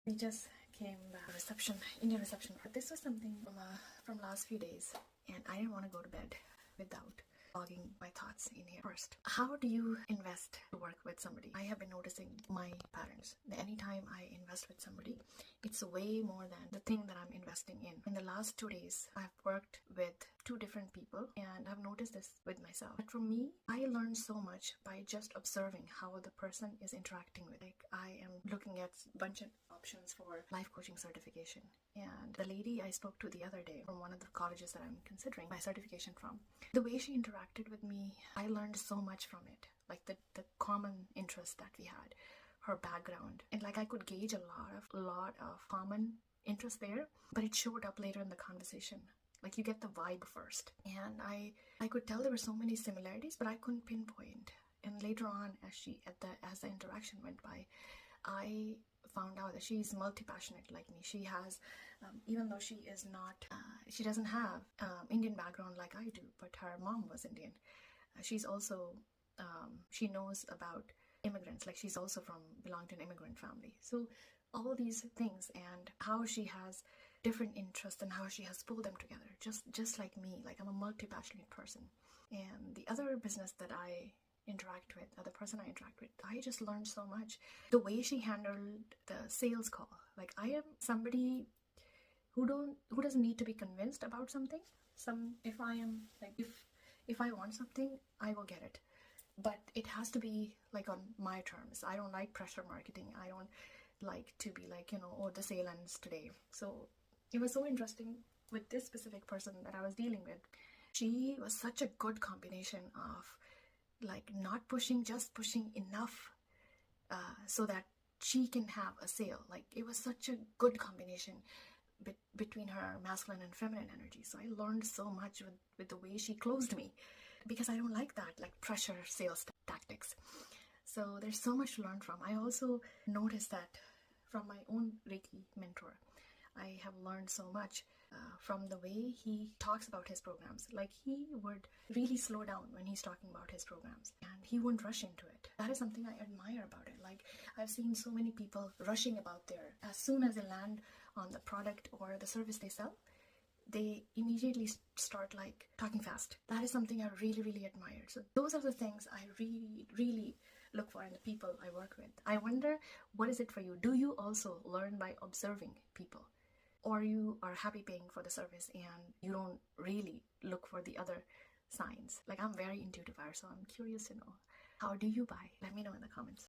We just came back reception, Indian reception. This was something from last few days, and I didn't want to go to bed without logging my thoughts in here. First, how do you invest to work with somebody? I have been noticing my patterns. Anytime I invest with somebody, it's way more than the thing that I'm investing in. In the last 2 days, I've worked with 2 different people, and I've noticed this with myself. But for me, I learned so much by just observing how the person is interacting with. Like, I am looking at a bunch of options for life coaching certification, and the lady I spoke to the other day from one of the colleges that I'm considering my certification from, the way she interacted with me, I learned so much from it. Like the common interest that we had, her background, and like I could gauge a lot of common interest there, but it showed up later in the conversation. Like, you get the vibe first, and I could tell there were so many similarities, but I couldn't pinpoint. And later on, as the interaction went by, I found out that she's multi-passionate like me. She has, even though she is not, she doesn't have Indian background like I do, but her mom was Indian. She's also, she knows about immigrants. Like, she's also belonged to an immigrant family. So all these things, and how she has different interests and how she has pulled them together, just like me. Like, I'm a multi-passionate person. And the other business that I interact with, the person I interact with, I just learned so much. The way she handled the sales call. Like, I am somebody who doesn't need to be convinced about something. If I am like, if I want something, I will get it. But it has to be like on my terms. I don't like pressure marketing. I don't like to be like, oh, the sale ends today. So it was so interesting with this specific person that I was dealing with. She was such a good combination of like not pushing, just pushing enough so that she can have a sale. Like, it was such a good combination between her masculine and feminine energy. So I learned so much with the way she closed me, because I don't like that, like pressure sales tactics. So there's so much to learn from. I also noticed that from my own Reiki mentor, I have learned so much from the way he talks about his programs. Like, he would really slow down when he's talking about his programs, and he wouldn't rush into it. That is something I admire about it. Like, I've seen so many people rushing about as soon as they land on the product or the service they sell, they immediately start like talking fast. That is something I really, really admire. So those are the things I really, really look for in the people I work with. I wonder, what is it for you? Do you also learn by observing people? Or you are happy paying for the service and you don't really look for the other signs? Like, I'm very intuitive, so I'm curious to know, how do you buy? Let me know in the comments.